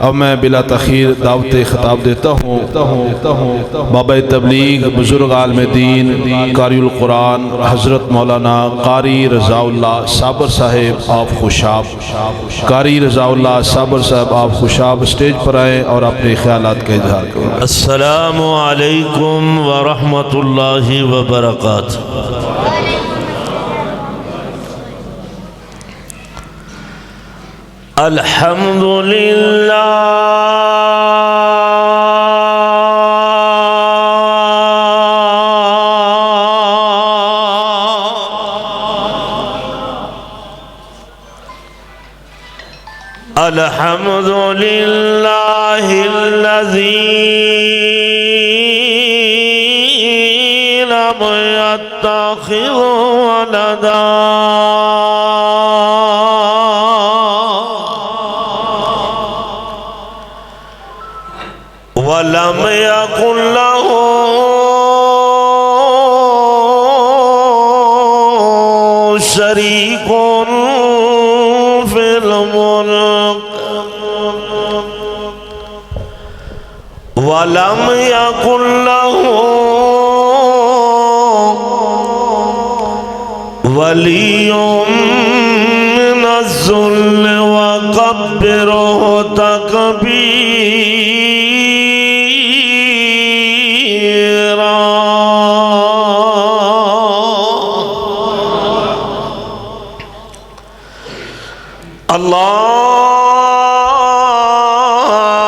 اب میں بلا تخیر دعوت خطاب دیتا ہوں بابا تبلیغ بزرگ عالم دین قاری القرآن حضرت مولانا قاری رضا اللہ صابر صاحب آپ خوشاب، قاری رضا اللہ صابر صاحب آپ خوشاب اسٹیج پر آئیں اور اپنے خیالات کا اظہار کریں۔ السلام علیکم ورحمۃ اللہ وبرکاتہ۔ الحمد للہ الحمد للہ الذی لم يتخذ ولدا ولم يكن له شريك في الملك ولم يكن له ولي من الذل وكبره تكبيرا۔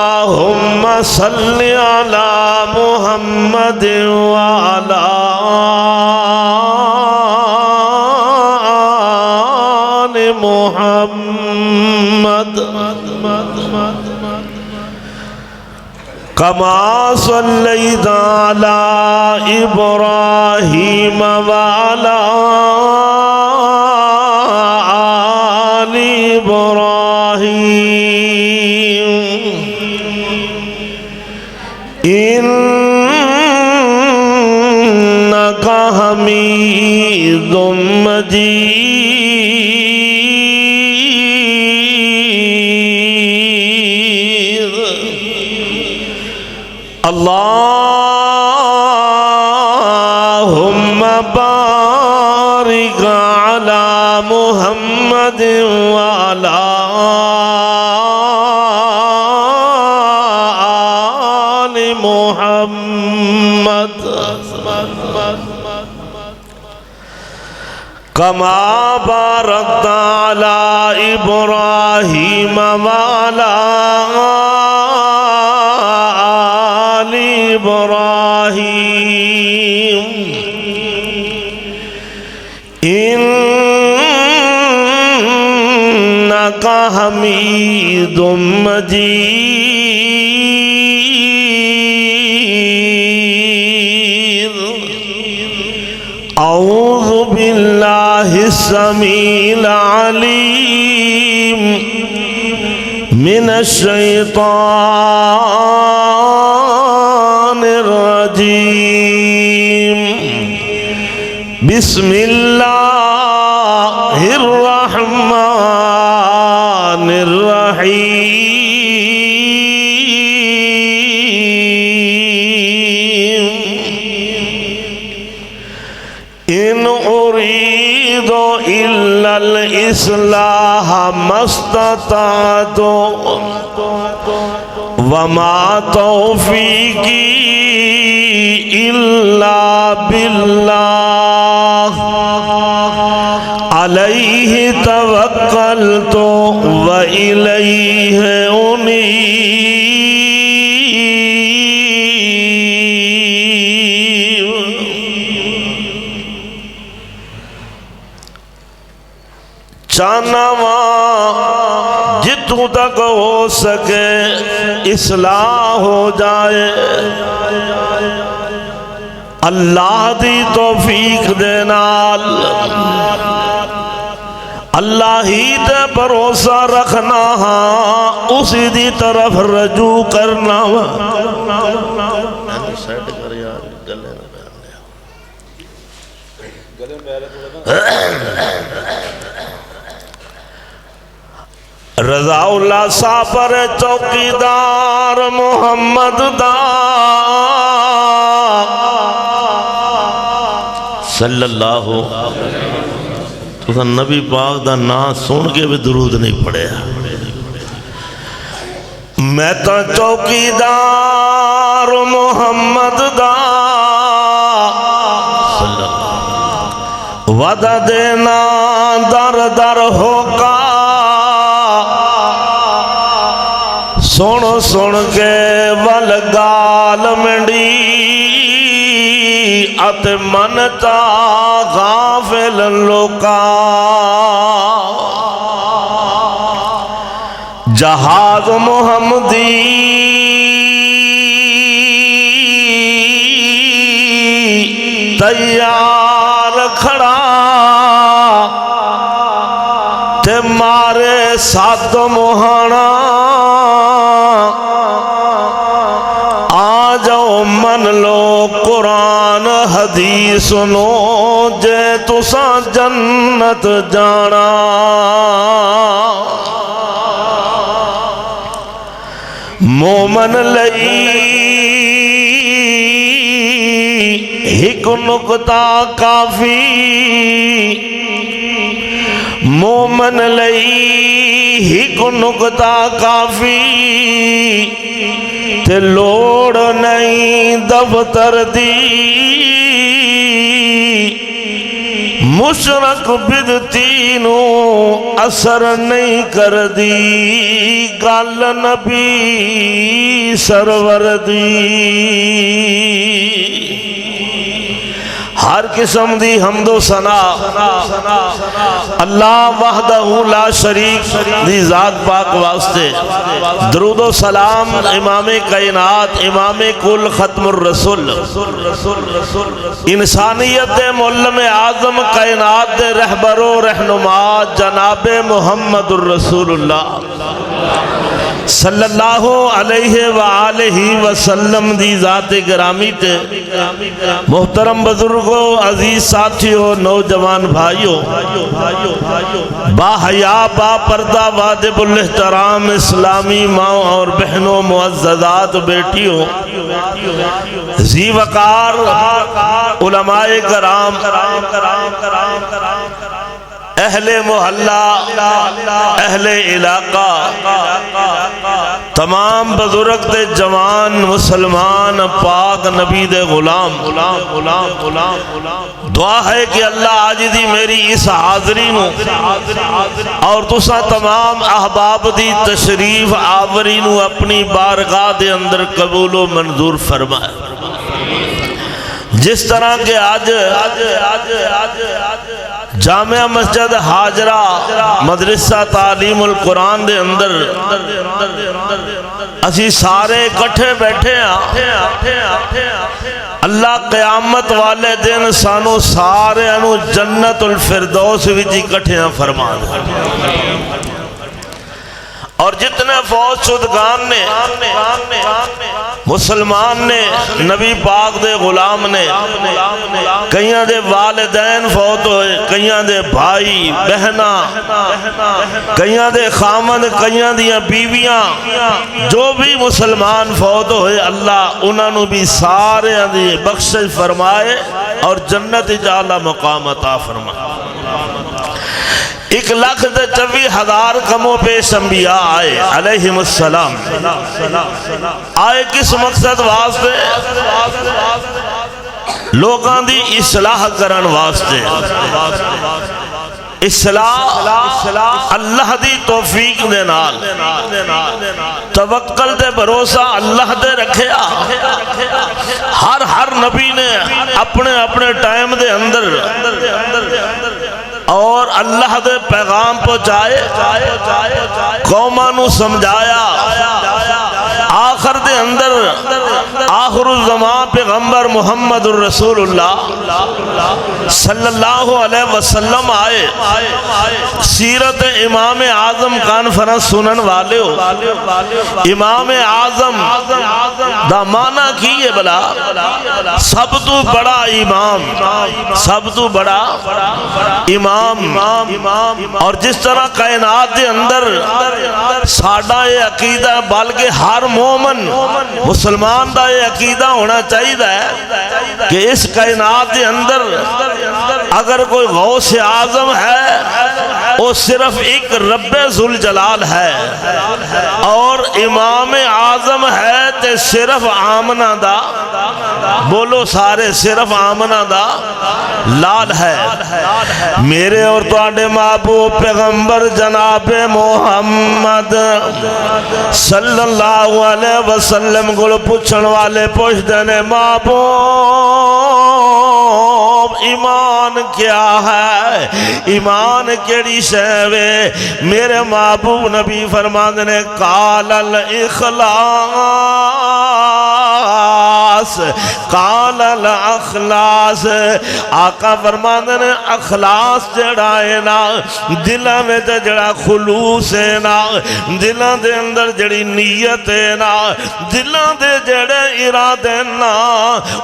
اللهم صل على محمد وعلى آل محمد كما صليت على إبراهيم وعلى آل إبراهيم إنك حميد مجيد۔ اللهم بارك على محمد وعلى آل محمد كما باركت على إبراهيم وعلى آل إبراهيم إنك حميد مجيد۔ أعوذ بالله السميع العليم من الشيطان الرجيم۔ بسم الله الرحمن الرحيم۔ إن أريد إلا الإصلاح ما استطعت وما توفيقي إلا بالله عليه توكلت وإليه أنيب۔ چانوا جتوں تک ہو سکے اصلاح ہو جائے، اللہ دی توفیق دے نال اللہ ہی تے بھروسہ رکھنا ہاں، اسی دی طرف رجوع کرنا ہاں۔ رضا اللہ ساپر چوکیدار محمد دا صلی اللہ تو نبی پاک دا نام سن کے بھی درود نہیں پڑھے میں تو چوکیدار محمد دا صلی اللہ وعدہ دینا در در ہوگا سن سن کے ولگال منڈی ات منتا غافل لوکا جہاز محمدی تیار کھڑا تے مارے سات مہانا آ جاؤ من لو قرآن حدیث سنو جے تساں جنت جانا مومن لئی ایک نقطہ کافی مومن لئی ایک نقطہ کافی تے لوڑ نہیں دفتر دی مشرق بدتی نو اثر نہیں کر دی گل نبی سرور دی ہر قسم دی حمد و ثنا اللہ وحدہ لا شریک دی ذات پاک واسطے درود و سلام امام کائنات امام کل ختم الرسول انسانیت دے معلم اعظم کائنات دے رہبر و رہنما جناب محمد الرسول اللہ صلی اللہ علیہ وآلہ وسلم دی ذات گرامی تے محترم بزرگوں عزیز ساتھیوں نوجوان بھائیوں با حیا با پردہ واجب الاحترام اسلامی ماں اور بہنوں معززات بیٹیوں ذی وقار علماء کرام اہل محلہ اہل علاقہ تمام بزرگ دے جوان مسلمان پاک نبی دے غلام دعا ہے کہ اللہ آج دی میری اس حاضری نو اور تسا تمام احباب دی تشریف آوری نو اپنی بارگاہ دے اندر قبول و منظور فرمائے جس طرح کہ آج جامعہ مسجد حاجرہ مدرسہ تعلیم القرآن دے اندر اسی سارے کٹھے بیٹھے ہیں اللہ قیامت والے دن سانو سارے انو جنت الفردوس وچ کٹھے فرما دے اور جتنے فوج شدگان نے مسلمان نے نبی پاک دے غلام نے کئیاں دے والدین فوت ہوئے کئیاں دے بھائی بہناں کئیاں دے خامد کئیاں دیاں بیویاں جو بھی مسلمان فوت ہوئے اللہ انہوں نے بھی سارے دی بخشش فرمائے اور جنت جعلہ مقام عطا فرمائے 1,24,000 کموں پیش انبیاء آئے علیہم السلام آئے کس مقصد واسطے لوگاں دی اصلاح کرن واسطے اصلاح اللہ دی توفیق دے نال توکل دے بھروسہ اللہ دے رکھیا ہر نبی نے اپنے اپنے ٹائم دے اندر اور اللہ دے پیغام پہنچائے قوماں نو سمجھایا آخر دے اندر آخر الزمان پیغمبر محمد الرسول اللہ صلی اللہ علیہ وسلم آئے سیرت امام اعظم کانفرنس سنن والے ہو امام اعظم دا معنی کی ہے بلا سب تو بڑا امام سب تو بڑا امام اور جس طرح کائنات دے اندر ساڈا یہ عقیدہ بلکہ ہر مومن مسلمان دا یہ عقیدہ ہونا چاہیے کہ اس کائنات دے اندر اگر کوئی غوث اعظم ہے وہ صرف ایک رب ذوالجلال ہے اور امام اعظم ہے تے صرف آمنہ دا بولو سارے صرف آمنہ دا لال ہے میرے اور تواڈے محبوب پیغمبر جناب محمد صلی اللہ علیہ وسلم کو پوچھن والے پوچھتے نے محبوب ایمان کیا ہے ایمان کیڑی شے وے میرے محبوب نبی فرماندے نے قال الاخلاص قال الاخلاص آقا فرماندے نے اخلاص جڑا ہے نا دلاں میں جڑا خلوص ہے نا دلاں دے اندر جڑی نیت ہے نا دلاں دے جڑے ارادے نا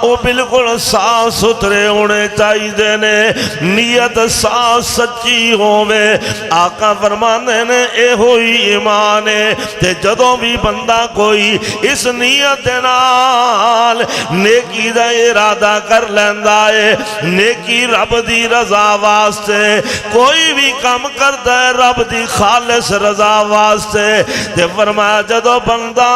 او بالکل صاف ستھرے ہونے چاہیے نے نیت صاف سچی ہووے آقا فرماندے نے اے ہوئی ایمان ہے تے جدوں بھی بندہ کوئی اس نیت نال نیکی دا ارادہ کر لیندا ہے نیکی رب دی رضا واسطے کوئی بھی کام کرتا ہے رب دی خالص رضا واسطے تے فرمایا جدوں بندہ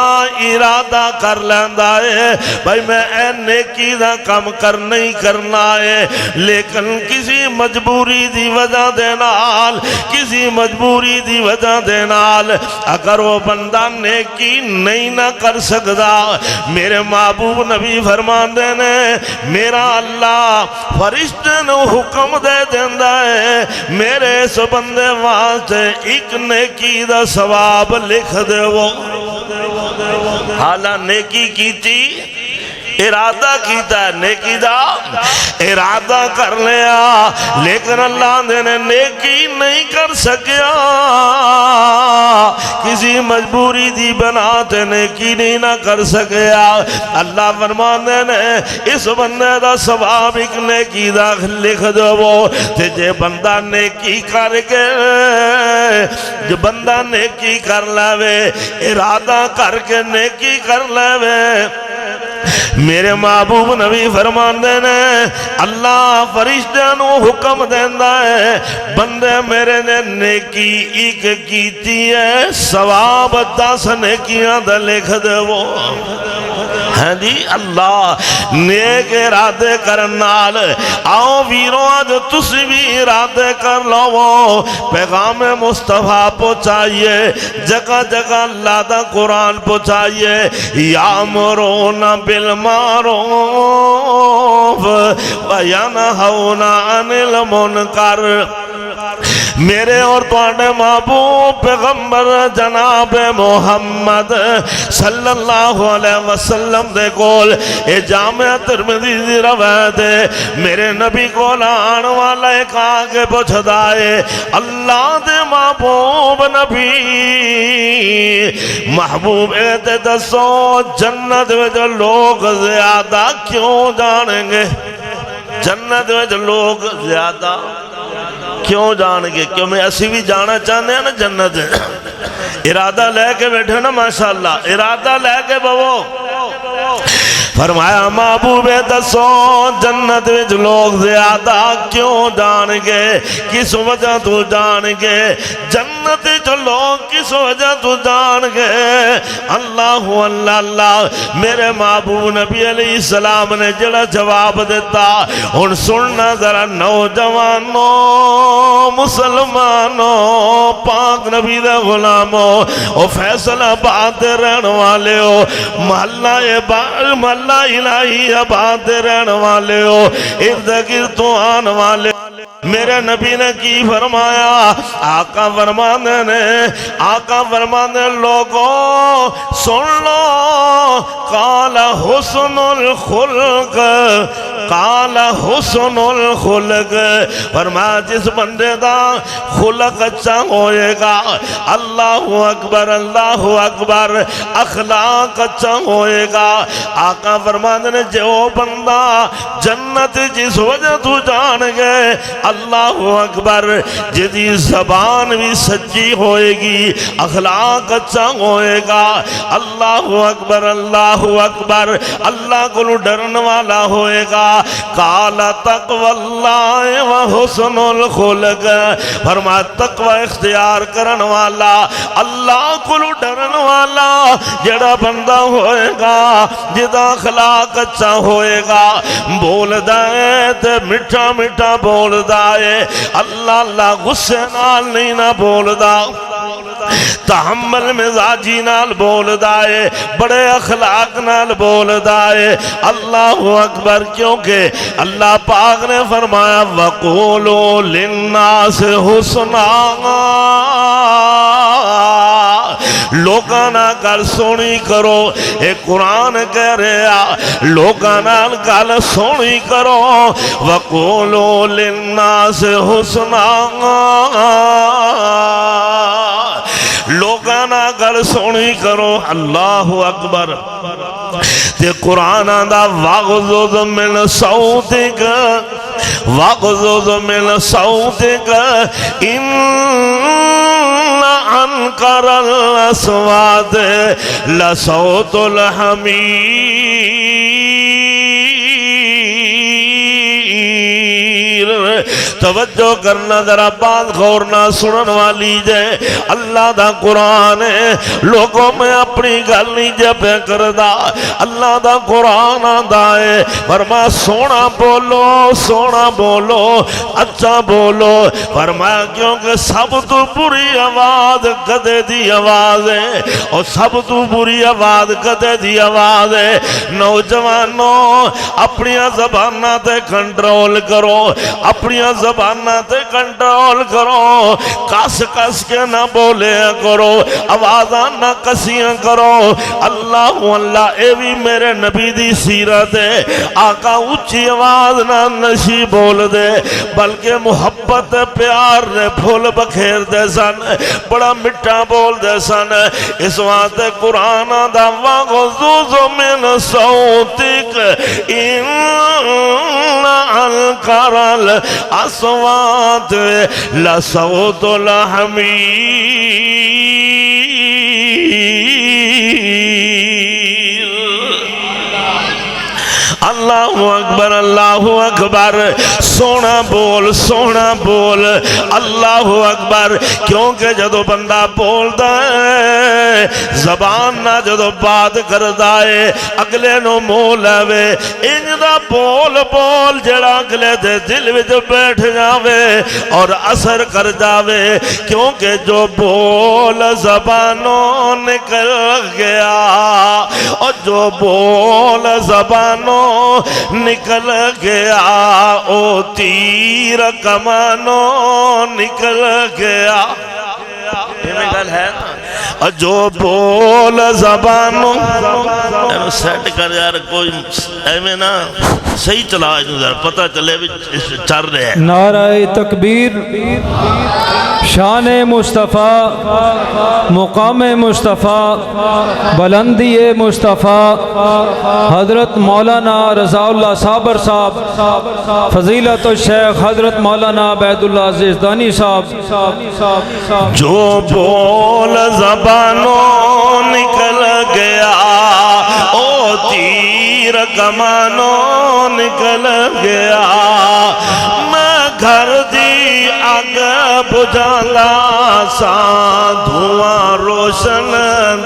ارادہ کر لیندا ہے بھائی میں اے نیکی دا کام کرنا ہی کرنا ہے لیکن کسی مجبوری دی وجہ دے نال کسی مجبوری دی وجہ دے نال اگر وہ بندہ نیکی نہیں نہ کر سکتا میرے محبوب نبی فرماندے نے میرا اللہ فرشتے نو حکم دے دیندا ہے میرے اس بندے واسطے ایک نیکی دا ثواب لکھ دے وہ حالا نیکی کیتی ارادہ کیتا ہے نیکی دا ارادہ کر لیا لیکن اللہ نے نیکی نہیں کر سکیا کسی مجبوری دی بناتے نیکی نہیں نہ کر سکیا اللہ فرماندے نے اس بندے دا ثواب ایک نیکی دا لکھ دو تے جے بندہ نیکی کر کے جو بندہ نیکی کر لے ارادہ کر کے نیکی کر لے میرے محبوب نبی فرماندے نے اللہ فرشتیاں نو حکم دیندا ہے بندے میرے نے نیکی ایک کیتی ہے ثواب 10 نیکیاں دا لکھ دے وہ ہاں جی اللہ نیک ارادے کرنال آؤ ویروں آج تسی بھی ارادے کر لو پیغام مصطفیٰ پہنچائیے جگہ جگہ اللہ دا قرآن پہنچائیے یامرون بالمعروف وینہون عن المنکر میرے اور تواڈے محبوب پیغمبر جناب محمد صلی اللہ علیہ وسلم دے کول اے جامع ترمذی دی روایت ہے میرے نبی کول آن والا ایک آگے پوچھدا ہے اللہ دے محبوب نبی محبوب تے دسو جنت وچ لوگ زیادہ کیوں جانیں گے جنت وچ لوگ زیادہ کیوں جان گے کیوں میں اسی بھی جانا چاہنے ہیں نا جنت ارادہ لے کے بیٹھے نا ماشاءاللہ ارادہ لے کے بہو فرمایا محبوب دسو جنت وچ لوگ زیادہ کیوں جان گے کس وجہ تو جان گے جنت وچ لوگ کس وجہ تو جان گے اللہ اللہ اللہ میرے محبوب نبی علیہ السلام نے جڑا جواب دیتا ہن سننا ذرا نوجوانوں مسلمانوں پاک نبی دے غلاموں او فیصل آباد رہن والے ہو محلہ الہی آباد رہن والے ہو ارد گرد تو آن والے میرے نبی نے کی فرمایا آقا فرمانے لوگوں سن لو قال حسن الخلق قال حسن الخلق، فرمایا جس بندے دا خلق اچھا ہوئے گا، اللہ اکبر اللہ اکبر، اخلاق اچھا ہوئے گا۔ آقا فرماتے نے جو بندہ جنت جس وجہ تو جان گئے، اللہ اکبر، جدی زبان بھی سچی ہوئے گی، اخلاق اچھا ہوئے گا، اللہ اکبر اللہ اکبر، اللہ کو ڈرن والا ہوئے گا۔ قال تقوی اللہ و حسن الخلق، فرمایا تقوی اختیار کرن والا، اللہ کو ڈرن والا جڑا بندہ ہوئے گا، جدا اخلاق اچھا ہوئے گا، بول دائے تے مٹھا مٹھا بول دائے، اللہ اللہ غصے نال نہیں نہ بول دا، تحمل مزاجی نال بول دائے، بڑے اخلاق نال بول دائے، اللہ اکبر، کیونکہ اللہ پاک نے فرمایا وَقُولُوا لِلنَّاسِ حُسْنًا، لوگانا گل سونی کرو، اے قرآن کہہ رہا لوگانا گل سونی کرو، وَقُولُوا لِلنَّاسِ حُسْنًا، لوگانا گل سونی کرو، اللہ اکبر۔ تے قرآن دا وَغْضُضْ مِنْ صَوْتِكَ وَغْضُضْ مِنْ صَوْتِكَ إِنَّ أَنْكَرَ الْأَصْوَاتِ لَصَوْتُ الْحَمِيرِ۔ توجہ کرنا ذرا بات غور نہ سنن والی جائے، اللہ دا قرآن ہے، لوگوں میں اپنی گل نہیں جب کردہ، اللہ دا قرآن آدھا ہے، فرمایا سونا بولو سونا بولو اچھا بولو، فرمایا کیونکہ سب تو بری آواز گدے دی آواز ہے، اور سب تو بری آواز گدے دی آواز ہے۔ نوجوانوں اپنی زبانہ تے کنٹرول کرو، اپنی زبانہ تے کنٹرول کرو، کس کس کے نہ بولے کرو، آوازاں نہ کسیاں کرو، اللہ اللہ، اے بھی میرے نبی دی سیرت ہے، آقا اچھی آواز نہ نشی بول دے، بلکہ محبت پیار نے پھول بکھیر دے سن، بڑا مٹھا بول دے سن۔ اس واسطے قرآن دا وَغْضُضْ مِنْ صَوْتِكَ إِنَّ أَنْكَرَ الْأَصْوَاتِ لَصَوْتُ الْحَمِيرِ۔ اللہ اکبر اللہ اکبر، سونا بول سونا بول، اللہ اکبر، کیونکہ جدو بندہ بولدا ہے زبان نہ جدو بات کردا ہے اگلے نو منہ لاوے، انج دا بول بول جڑا اگلے دے دل وچ بیٹھ جاوے اور اثر کر جاوے، کیونکہ جو بول زبانوں نکل گیا، اور جو بول زبانوں نکل گیا، او تیر کمانوں نکل گیا، یہ میں گل ہے نا، اور جو بول زبانوں سیٹ کر یار، کوئی ایمیں نا صحیح چلا ذرا پتہ چلے بھی چل رہے ہیں۔ نعرہ تکبیر، شان مصطفیٰ، مقام مصطفیٰ، بلندی مصطفیٰ، حضرت مولانا رضا اللہ صابر صاحب، فضیلت الشیخ حضرت مولانا عبید اللہ عزیز دانی صاحب۔ جو بول زبانوں نکل گیا، او تیر کمانوں نکل گیا، میں گھر دی اگ بجھالا سا، دھواں روشن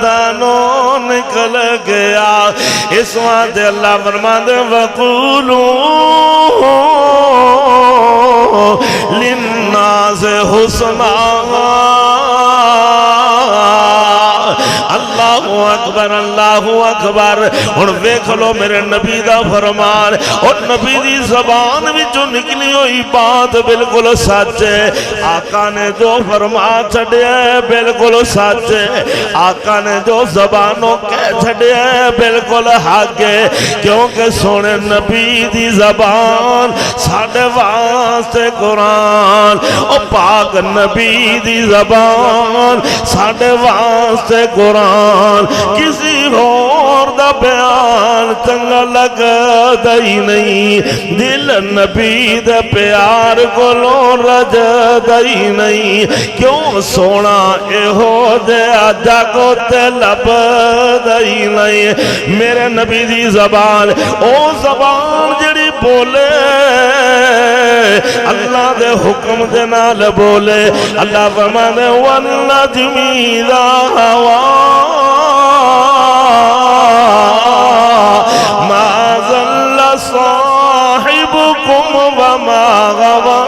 دانوں نکل گیا۔ اس وقت اللہ فرماتے وَقُولُوا لِلنَّاسِ حُسْنًا، اللہ اللہ اکبر ہن ویکھ لو میرے نبی دا فرمان اور نبی دی زبان وچوں نکلی ہوئی بات بالکل سچ ہے آقا نے جو فرما چھڈیا ہے بالکل سچ ہے آقا نے جو زبانوں کہہ چھڈیا ہے بالکل حق ہے کیونکہ سونے نبی دی زبان ساڈے واسطے قرآن او پاک نبی دی زبان ساڈے واسطے قرآن کسی اور دا بیان چنگا لگدا ہی نہیں دل نبی دے پیار کولوں رجدا ہی نہیں کیوں سونا ایہو جہا جاگو تے لبدا ہی نہیں میرے نبی دی زبان او زبان جڑی بولے اللہ دے حکم دے نال بولے اللہ فرمانے والنجم اذا ہوا ما ضل صاحبكم وما غوى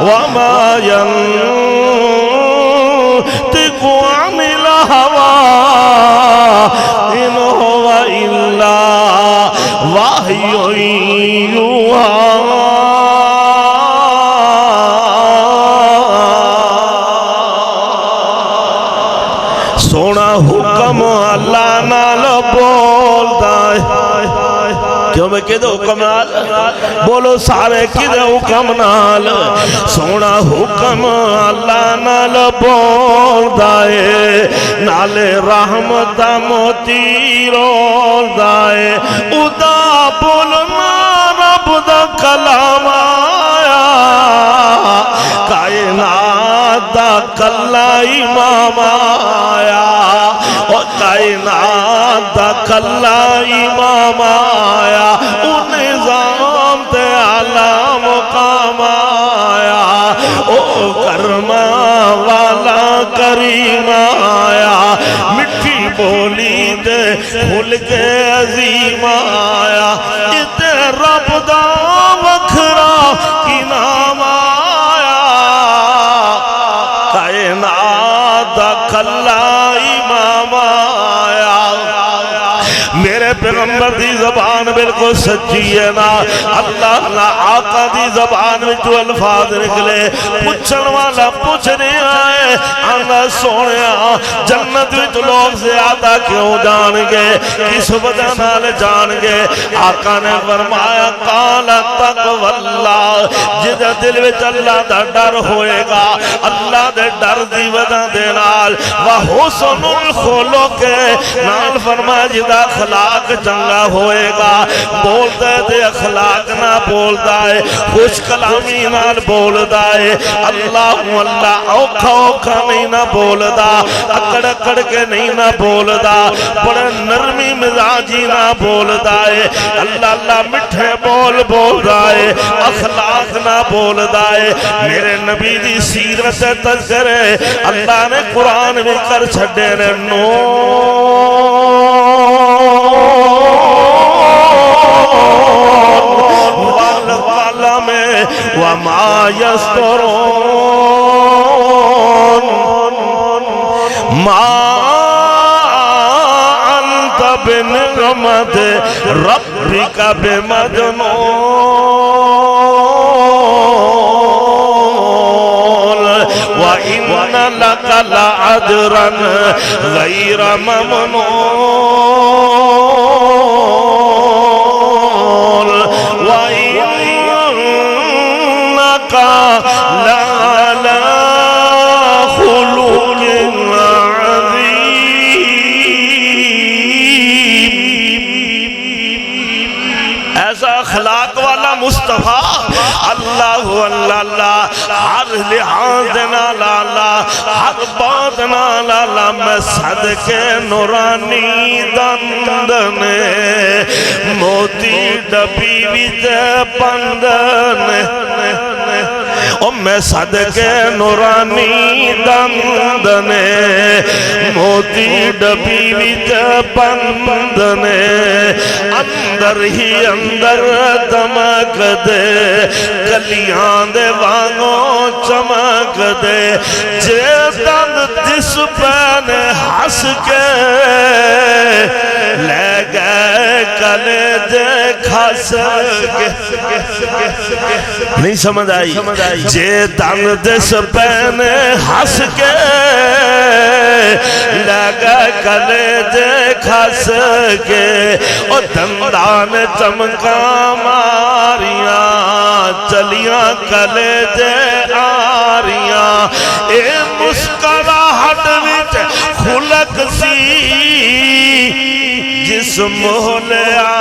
وما ينطق عن الهوى إن هو إلا وحي يوحى سونا حکم اللہ نال بولدا ہے کیوں میں کدے حکم نال بولو سارے کدے حکم نال سونا حکم اللہ نال بولدا ہے نالے رحمت موتی رولدا ہے ادا بولنا رب دا کلام آیا کائنات دا کلا امام آیا اور کائنات دا کلا امام آیا او نظام تے اعلیٰ مقام آیا او کرما والا کریم آیا مٹھی بولی دے بھول کے عظیم آیا تے رب دا وکھرا انعام آیا کائنات دا کلا امام آیا میرے پیغمبر دی زبان بالکل سچی ہے نا اللہ نہ آقا دی زبان میں جو الفاظ نکلے پوچھن والا پوچھ نہیں آئے آنا سونے جنت میں تو لوگ زیادہ کیوں جان گے کس وجہ نال جان گے آقا نے فرمایا قال تقوی اللہ جدہ دل وچ اللہ دا ڈر ہوئے گا اللہ دے ڈر دی وجہ دے نال وحسن الخلق نال فرمایا جدہ اخلاق چنگا ہوئے گا بولتا ہے تے اخلاق نہ بولتا ہے خوش کلامی نال بولتا ہے اللہ اللہ اوکھا اوکھا نہیں نہ بولتا اکڑ اکڑ کے نہیں نہ بولتا بڑے نرمی مزاجی نہ بولتا ہے اللہ اللہ مٹھے بول بولتا ہے اخلاق نہ بولتا ہے میرے نبی دی سیرت تذکرے اللہ نے قرآن میں کر چھڑے نے والقلم وما يسطرون ما أنت بنعمة ربك بمجنون وإن لك لأجرا غير ممنون وإنك لعلى خلق عظيم ایسا اخلاق والا مصطفیٰ اللہ اللہ ہر لحاظ دینا لالا ہر بات نا لالا میں صدقے نورانی دندنے موتی ڈبی وچ پندنے او میں صدقے نورانی دندنے موتی ڈبی وچ پندنے اندر ہی اندر دمک دے کلیاں دے وانگوں چمک دے جے دند جس پہ نے ہنس کے لے گئے کلیجے کھس کے نہیں سمجھ آئی جے دن جس پہ نے ہنس کے لے گئے کلیجے کھس کے او دندان چمکا ماریاں چلیاں کلیجے آریاں اے مسکراہٹ وچ خلق سی جس مہلیا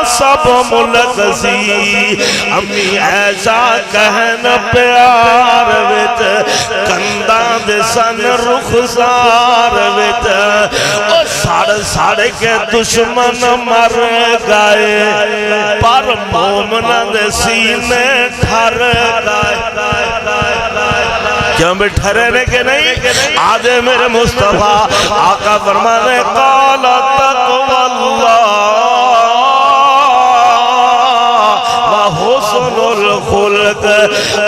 سب ملک سی امی ایسا کہن پیار وچ کنداں دے سن رخسار وچ او سڑ کے دشمن مر گئے پر مومن دے سینے ٹھر گئے کیوں بھی ٹھہرے کہ نہیں آدھے میرے مصطفیٰ آقا فرمانے قال تقوی اللہ وحسن الخلق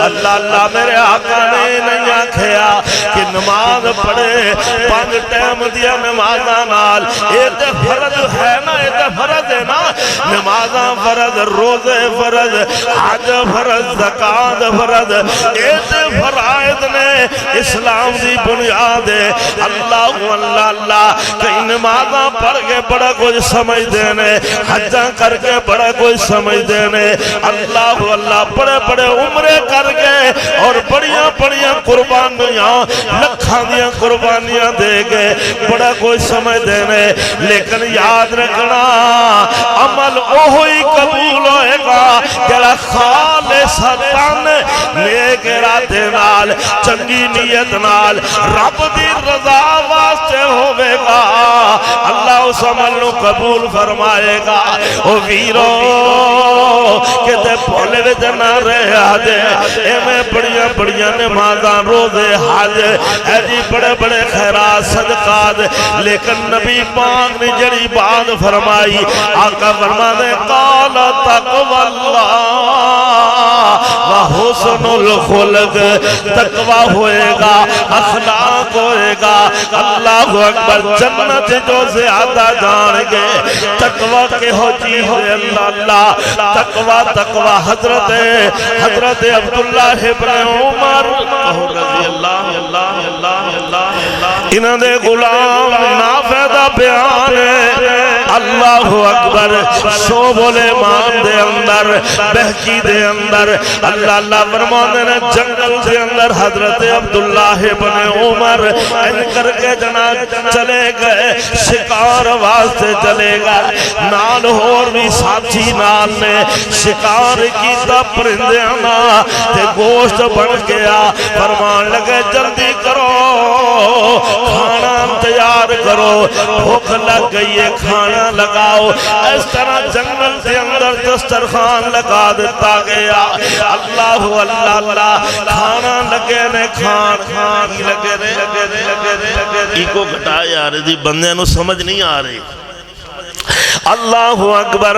اللہ میرے آقا نے نہیں آکھیا کہ نماز پڑھے 5 ٹائم دیا نمازاں نال اے تے فرض ہے نا اے تے فرض ہے نا نمازاں فرض روزے فرض حج فرض زکات فرض اے تے فرائض نے اسلام دی بنیاد ہے اللہ اللہ اللہ کئی نمازاں پڑھ کے بڑا کچھ سمجھ دینے حجاں کر کے بڑا کچھ سمجھ دینے اللہ اللہ بڑے بڑے عمرے کر کے اور بڑیاں بڑیاں قربانیاں لکھاں دیاں قربانیاں دے گئے بڑا کوئی سمجھ دینے لیکن یاد رکھنا عمل اوہی قبول ہوئے گا جڑا خالصتاً نیک ارادے نال چنگی نیت نال رب دی رضا واسطے ہوئے گا اللہ اس عمل نو قبول فرمائے گا او ویرو کہ تے بھولے وچ نہ رہا دے اے میں بڑیاں بڑیاں نمازاں روزے حج اے جی بڑے بڑے خیرات صدقات لیکن نبی پاک نے جڑی بات فرمائی آقا فرمانے قال تقوی اللہ وحسن الخلق تقوی ہوئے گا اخلاق ہوئے گا اللہ اکبر جنت جو زیادہ جان گے تقوی کے ہو چیز ہے اللہ تقوی حضرت عبداللہ ابن عمر رضی اللہ انہوں نے غلام نافذہ بیان ہے اللہ اکبر شعب الایمان دے اندر بہکی دے اندر اللہ فرمانے نے جنگل دے اندر حضرت عبداللہ ابن عمر ان کر کے جناب چلے گئے شکار واسطے چلے گئے نال اور بھی ساتھی نال نے شکار کیتا پرندیاں تے گوشت بن گیا فرمان لگے جلدی کرو کھانا تیار کرو بھوک لگ گئی ہے کھانا لگاؤ اس طرح جنگل کے اندر دسترخوان لگا دیتا گیا اللہ اللہ اللہ کھانا لگے نے کھان لگے نے کو گھٹا یار جی بندے نو سمجھ نہیں آ رہی اللہ اکبر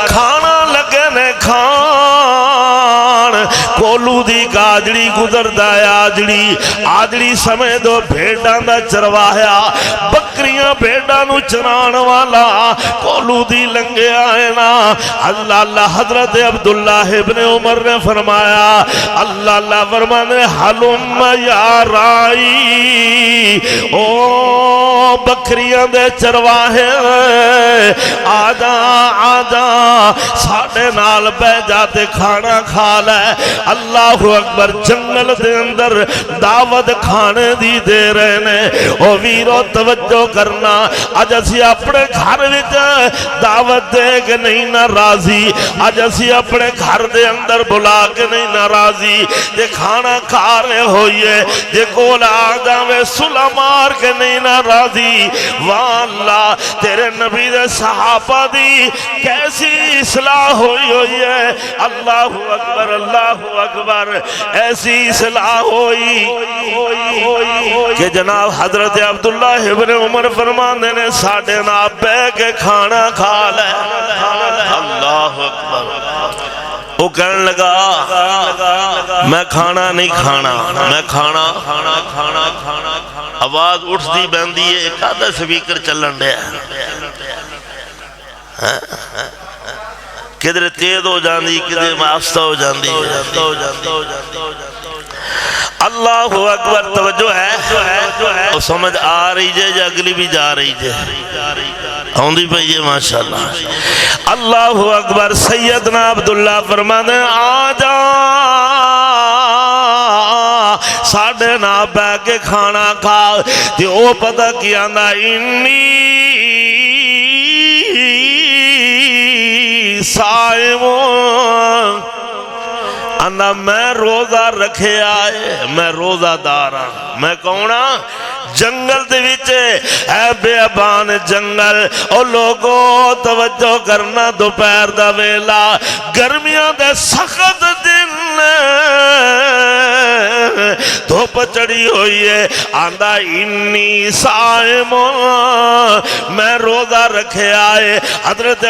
کھانا لگے نے کھان کولو دی گاجڑی گزر دایا آجڑی سمے دو بھیڑاں دا چروایا بکریاں بھیڑاں نو چران والا کولو دی لنگے آئے نا اللہ اللہ حضرت عبداللہ ابن عمر نے فرمایا اللہ اللہ فرمانے حلم یا رائی او بکریاں دے چرواہے آجا ساڑھے نال بے جاتے کھانا کھا لے اللہ اکبر جنگل دے اندر دعوت کھانے دی دے رہنے او ویرو توجہ کرنا آج اسی اپنے گھر وچ دعوت دے کے نہیں نہ راضی آج اسی اپنے گھر دے اندر بلا کے نہیں نہ راضی جے کھانا کھا رہے ہوئیے جے کولا آجاوے سلا مار کے نہیں نہ راضی واللہ تیرے نبی دے صحابہ دی کیسی اصلاح ہوئی ہے اللہ اکبر ایسی اصلاح ہوئی کہ جناب حضرت عبداللہ ابن عمر فرمانے نے ساڑھے ناب بے کے کھانا کھا لے اللہ اکبر وہ کہنے لگا میں کھانا نہیں کھانا، میں کھانا آواز اٹھتی بہندی ہے، ایک آدھا سپیکر چلن دیا کدھر تیز ہو جاندی کدھر آہستہ ہو جاندی۔ اللہ اکبر، توجہ ہے اور سمجھ آ رہی جے یا اگلی بھی جا رہی جے؟ ہوندی پئی ہے ماشاءاللہ۔ اللہ اکبر۔ سیدنا عبداللہ فرمانے آ جا ساڑھے نا بہ کے کھانا کھا، تے او پتہ کیا نا انی صائمون، انا میں روزہ رکھے آئے، میں روزہ دارا۔ میں کونا جنگل دے وچے اے بیابان جنگل، او لوگوں توجہ کرنا، دوپہر دا ویلا گرمیاں دے سخت دن دھوپ چڑھی ہوئی ہے، آندہ انی صائمون، میں روزہ رکھے آئے۔ حضرت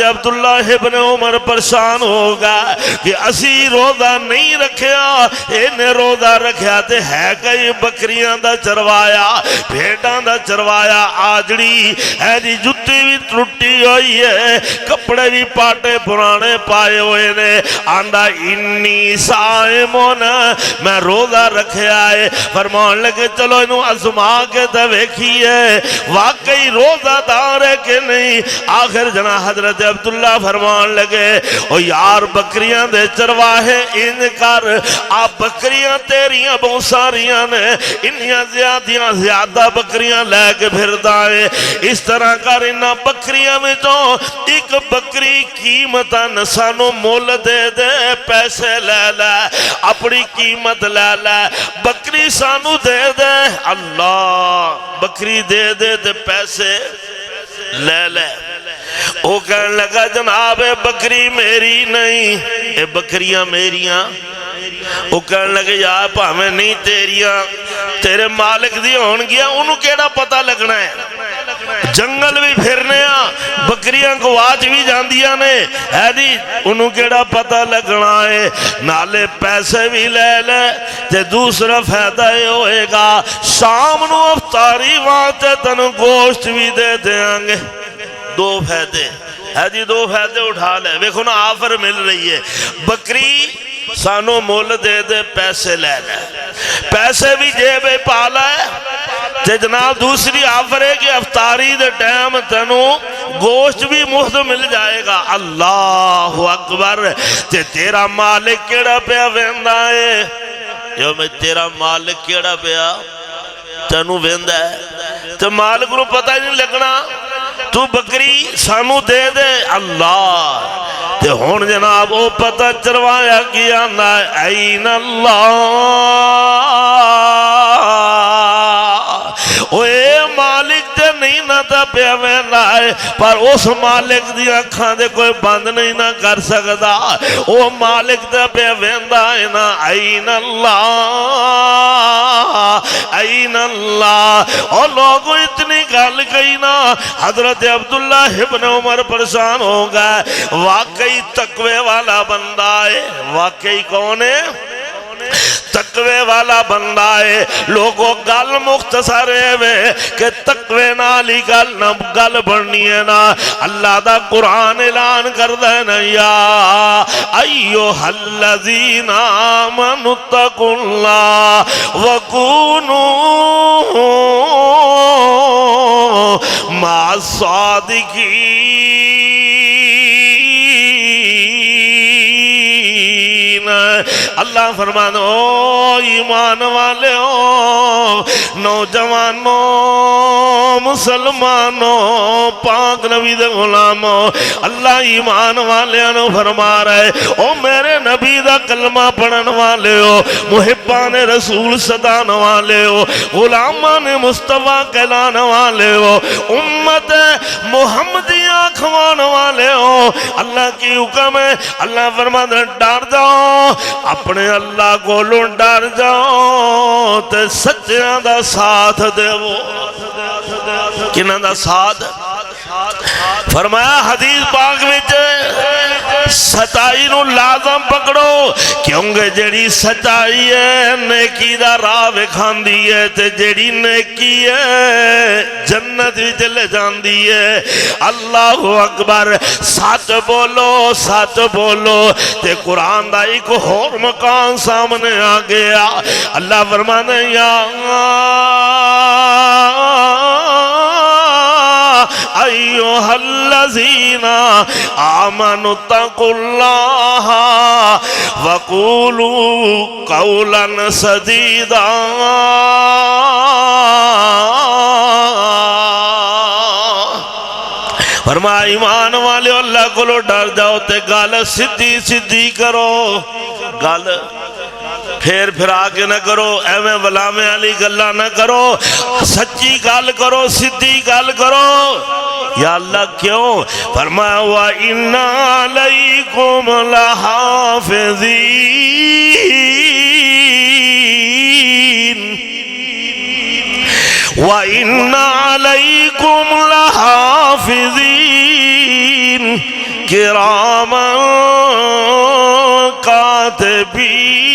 عبداللہ ابن عمر پریشان ہوگا کہ اسی روزہ نہیں رکھیا، انہیں روزہ رکھیا تے ہے کئی بکریاں دا چروایا، بھیڑاں دا چروایا، آجڑی ہے جی جتی بھی ٹوٹی ہوئی ہے، کپڑے بھی پاٹے پرانے پائے ہوئے نے، آندہ انی صائمون، میں روزہ رکھے آئے۔ فرمان لگے چلو انہوں ازما کے دیکھیے واقعی روزہ دار ہے کہ نہیں۔ آخر جنا حضرت عبداللہ فرمان لگے او یار بکریاں دے چرواہے ان کر، آپ بکریاں تیریاں بہت ساریاں نے، انیاں زیادہ بکریاں لے کے پھر دائیں، اس طرح کر انہاں بکریاں میں تو ایک بکری قیمتاں نسانو مول دے دے، پیسے لے لے، اپنی قیمت لے لے، بکری سانو دے دے، اللہ بکری دے دے تے پیسے لے لے۔ وہ کہنے لگا جناب بکری میری نہیں، اے بکریاں میریاں۔ وہ کہنے لگے یار پاہمیں نہیں تیریاں، تیرے مالک دی ہون گیا، انہوں کیڑا پتہ لگنا ہے، جنگل بھی پھرنے بکریاں کو آج بھی جاندیاں نے ہے دی، انہوں کیڑا پتہ لگنا ہے، نالے پیسے بھی لے لے تے دوسرا فائدہ یہ ہوئے گا شام نو افطاری واسطے تنو گوشت بھی دے دیاں گے۔ دو فائدے ہے جی، دو فائدے اٹھا لے، ویکھو نا آفر مل رہی ہے، بکری سانو مول دے دے، پیسے لے لے، پیسے بھی جیب پالا ہے تے جناب دوسری آفر ہے کہ افطاری دے ٹائم تنو گوشت بھی مفت مل جائے گا۔ اللہ اکبر۔ تے تیرا مالک کیڑا پیا ویندا ہے، جو میں تیرا مالک کیڑا پیا تنو ویندا ہے، تے مالک نو پتہ نہیں لگنا، تو بکری سانو دے دے، اللہ تے ہون جناب او پتہ چروایا کیا نا این اللہ، اوے مالک تے نہیں نہ تا پیا وینا ہے، پر اس مالک دی اکھاں دے کوئی بند نہیں نہ کر سکتا، او مالک تے پیا ویندا ہے نا این اللہ، این اللہ۔ اور لوگوں اتنی گل کہی نا، حضرت عبداللہ ابن عمر پریشان ہو گئے، واقعی تقوی والا بندہ ہے، واقعی کون ہے؟ تقوی والا بندہ ہے۔ لوگوں گل مختصر ہے کہ تقوی نالی گل نہ گل بڑھنی ہے نا، اللہ دا قرآن اعلان کر دینا یا ایوہ الذین آمنوا اتقوا اللہ وکونوا مع الصادقین۔ اللہ فرمانا او ایمان والے ہو، نوجوانوں، مسلمانوں، پاک نبی دے غلاموں، اللہ ایمان والے انہوں فرما رہے او میرے نبی دا کلمہ پڑھن والے ہو، محبان رسول صدان والے ہو، غلامان مصطفیٰ کہلان والے ہو، امت محمدیہ کھوان والے ہو، اللہ کی حکم ہے، اللہ فرمانا ڈر جاؤ، اپنے اللہ کو ڈر جاؤ تے سچیاں دا ساتھ دے وہ کنہ دا ساتھ۔ فرمایا حدیث پاک وچ سچائی نو لازم پکڑو کیونکہ جڑی سچائی ہے نیکی دا راہ وکھاندی ہے تے جڑی نیکی ہے جنت وچ لے جاندی ہے اللہ اکبر سچ بولو تے قرآن دا ایک اور مقام سامنے آ گیا اللہ فرمانے یا ایوہ الذین آمنوا اتقوا اللہ وقولوا قولا سدیدا فرمایا ایمان والے اللہ کو ڈر جاؤ تے گل سدھی کرو گل پھر آگے نہ کرو ایویں ولامے والی گلاں نہ کرو سچی گل کرو سدھی گل کرو یا اللہ کیوں فرمایا وَإِنَّ عَلَيْكُمْ لَحَافِظِينَ وَإِنَّ عَلَيْكُمْ لَحَافِظِينَ كِرَامًا كَاتِبِينَ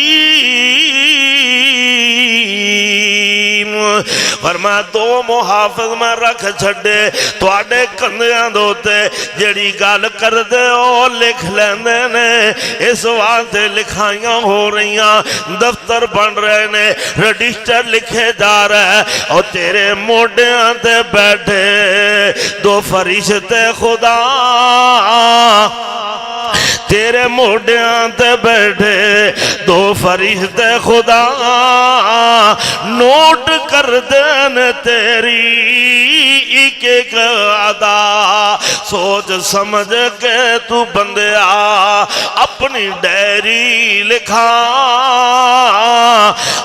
فرمایا دو محافظ میں رکھ چھڑے تواڈے کندیاں دوتے جڑی گل کر دے او لکھ لیندے نے اس واسطے لکھائیاں ہو رہیاں دفتر بن رہے نے رجسٹر لکھے جا رہا ہے اور تیرے موڈیاں تے بیٹھے دو فرشتے خدا تیرے موڈیاں تے بیٹھے دو فرشتے خدا نوٹ کر دین تیری ایک ایک ادا سوچ سمجھ کے تو بندیا اپنی ڈائری لکھا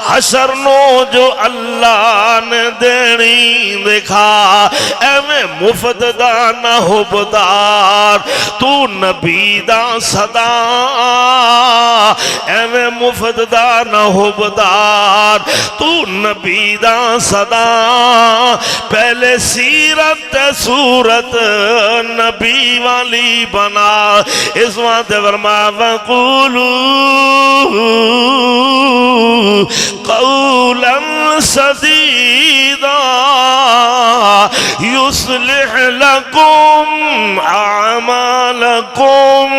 حشر نو جو اللہ نے دینی دکھا ایویں مفت دا نہ حبدار تو نبی دا صدا ایویں مفت دا نہ حبدار تو نبی دا صدا پہلے سیرت صورت نبی والی بنا اس وقت فرمایا وَقُولُوا قَوْلًا سَدِيدًا يُصْلِحْ لَكُمْ أَعْمَالَكُمْ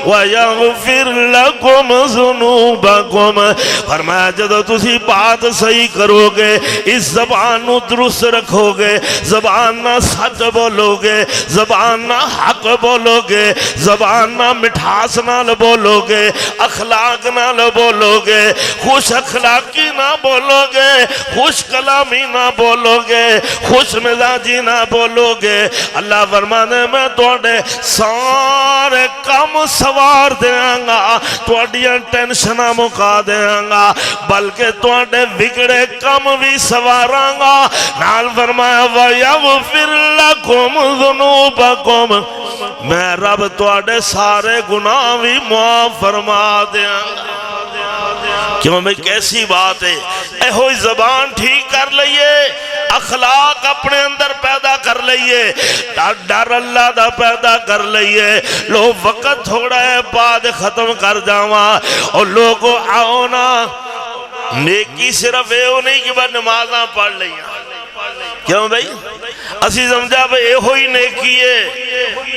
وَيَغْفِرْ لَكُمْ ذُنُوبَكُمْ فرمایا جدو تسی بات صحیح کرو گے اس زبان نو درست رکھو گے زبان نہ سچ بولو گے زبان نہ حق بولو گے زبان نہ مٹھاس نال بولو گے اخلاق نال بولو گے خوش اخلاقی نہ بولو گے خوش کلامی نہ بولو گے خوش مزاجی نہ بولو گے اللہ فرمانے میں توڑے سارے کم سوار دیاں گا توڑیاں ٹینشنہ مکا دیاں گا بلکہ توڑے بگڑے کم بھی سواراں گا نال فرمایا وَيَغْفِرْ لَكُمْ ذُنُوبَكُمْ میں رب توڑے سارے گناہ بھی معاف فرما دیاں گا کیوں میں کیسی بات ہے اے ہوئی زبان ٹھیک کر لئیے اخلاق اپنے اندر پیدا کر لئیے ڈر اللہ دا پیدا کر لئیے لو وقت تھوڑا ہے بعد ختم کر جاواں اور لوگوں آؤ نا نیکی صرف ایو نہیں کہ بس نمازاں پڑھ لئیاں کیوں بھئی اسی سمجھا بھئی اے ہوئی نیکی ہے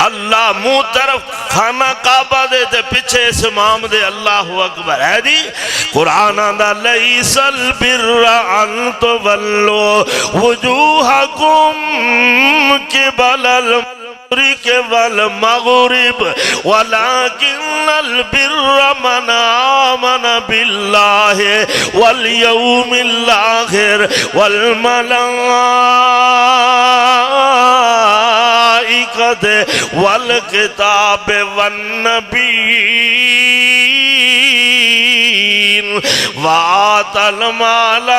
اللہ منہ طرف خانہ کعبہ دے تے پچھے اس امام دے اللہ اکبر ہے دی قرآن آندہ لیس البر ان تولو وجوہکم قبل المشرق والمغرب ولكن البر من آمن بالله واليوم الآخر والملائكة والكتاب والنبيين وآتى المال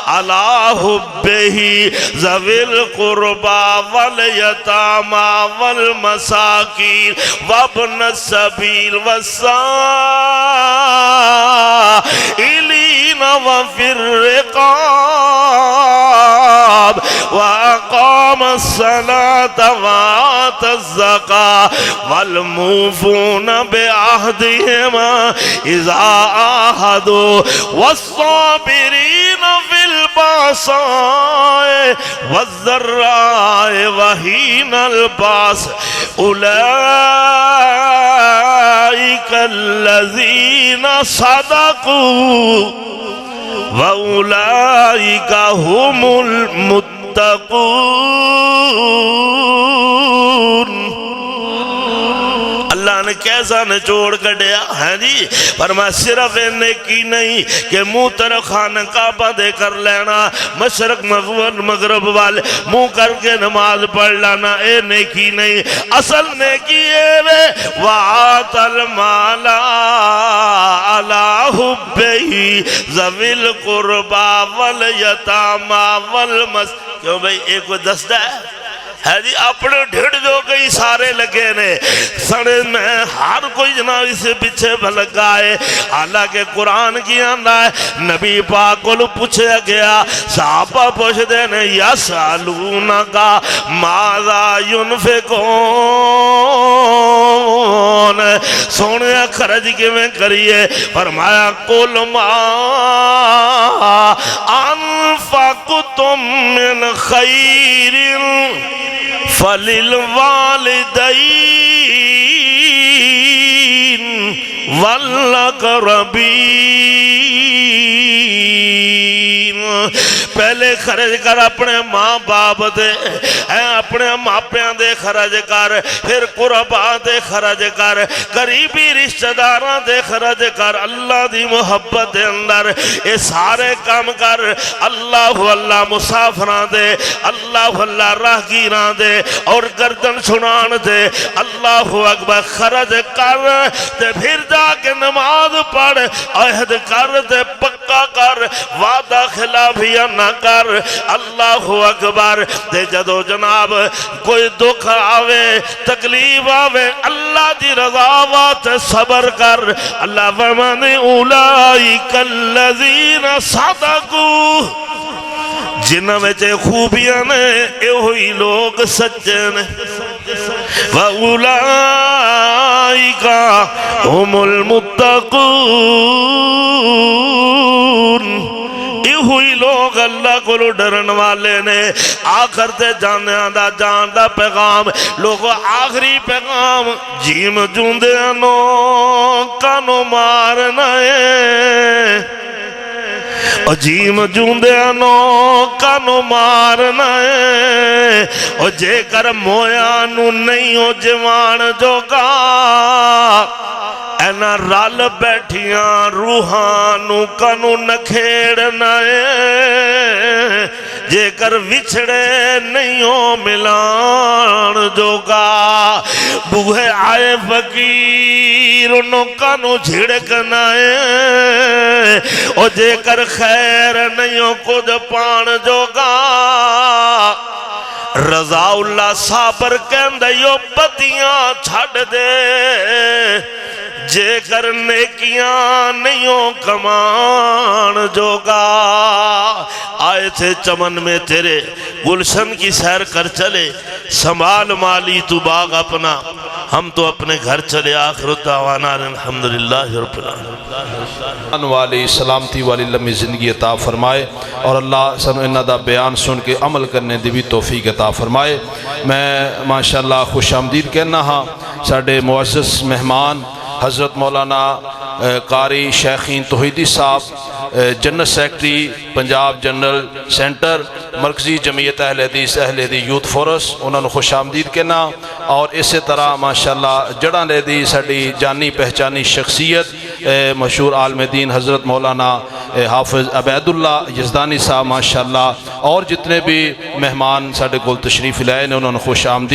على حبه ذوي القربى واليتامى والمساكين وابن السبيل والسائلين وفي الرقاب وأقام الصلاة وآتى الزكاة والموفون بعهدهم إذا عاهدوا والصابرين في البأساء والضراء وحين البأس أولئك الذين صدقوا وأولئك هم المتقون. اللہ نے کیسا نچوڑ کڈیا ہے جی. فرمایا صرف نیکی نہیں کہ منہ طرف خانہ کعبہ دے کر لینا، مشرق مغرب والے منہ کر کے نماز پڑھ لانا، اے نیکی نہیں. اصل نیکی اے وے وَآتَ الْمَالَ عَلَى حُبِّهِ ذَوِي الْقُرْبَى وَالْيَتَامَى وَالْمَسَاكِينِ. کیوں بھئی ایک کو دستا ہے جی اپنے ڈھڑ جو کئی سارے لگے نے سڑے میں ہر کوئی جناب اسے پیچھے بھلگا ہے. حالانکہ قرآن کی آندہ ہے نبی پاک کو پوچھے گیا، صحابہ پوچھتے نے یسالونکا ماذا ینفقون، سونے خرج کے میں کریے. فرمایا قل ما انفقتم من خیر فَلِلْوَالِدَيْنِ وَالْأَقْرَبِينَ. پہلے خرج کر اپنے ماں باپ دے، اپنے ماپیاں دے خرج کر، پھر قربا دے خرج کر، قریبی رشتہ داراں دے خرج کر. اللہ دی محبت دے اندر اے سارے کام کر. اللہ اللہ مسافراں دے، اللہ اللہ راہگیراں دے اور گردن سنان دے. اللہ اکبر خرج کر تے پھر جا کے نماز پڑھ، عہد کر تے پکا کر، وعدہ خلافیہ نہ کر. اللہ اکبر. تے جدو جناب کوئی دکھ آوے تکلیف آوے اللہ دی رضا واسطے صبر کر. اللہ فرمانے اولئک الذین صدقوا، جنہاں میں خوبیاں نے اے ہوئی لوگ سچے نے. وَأُولَئِكَ هُمُ الْمُتَّقُونَ، اے ہوئی لوگ اللہ کو ڈرن والے نے. آخر تے جانے دا جان دا پیغام لوگو آخری پیغام جیم جوندے انو کانو مارنا ہے، اور جیم جوندے انو کانو مارنا ہے. اور جے کر مویانو نہیں ہو جوان جوگا، اینا رال بیٹھیاں روحانو کنو نکھیڑنا ہے. جے کر وچھڑے نہیں ہو ملان جوگا، بوہے آئے فقیر انو کنو جھڑکنا ہے. اور جے کر خیر نہیں ہو کچھ پان جوگا، رضا اللہ صابر کہندے یو پتیاں چھڑ دے. جے کر نیکیاں نہیں ہو کمان جوگا. آئے تھے چمن میں تیرے گلشن کی سیر کر چلے، سنبھال مالی تو باغ اپنا، ہم تو اپنے گھر چلے. آخر دعوانا الحمدللہ رب العالمین. والی سلامتی والی لمبی زندگی عطا فرمائے، اور اللہ سنو انہ دا بیان سن کے عمل کرنے دی بھی توفیق عطا فرمائے. میں ماشاءاللہ خوش آمدید کہنا ہاں ساڑھے معزز مہمان حضرت مولانا قاری شیخین توحیدی صاحب، general secretary Punjab general centre مرکزی جمعیت اہل حدیث یوتھ فورس، انہوں نے خوش آمدید کہنا. اور اسی طرح ماشاءاللہ جڑاں لے دی ساڑی جانی پہچانی شخصیت مشہور عالم دین حضرت مولانا حافظ عبید اللہ یزدانی صاحب ماشاءاللہ، اور جتنے بھی مہمان ساڑے کول تشریف لائے نے انہوں نے خوش آمدید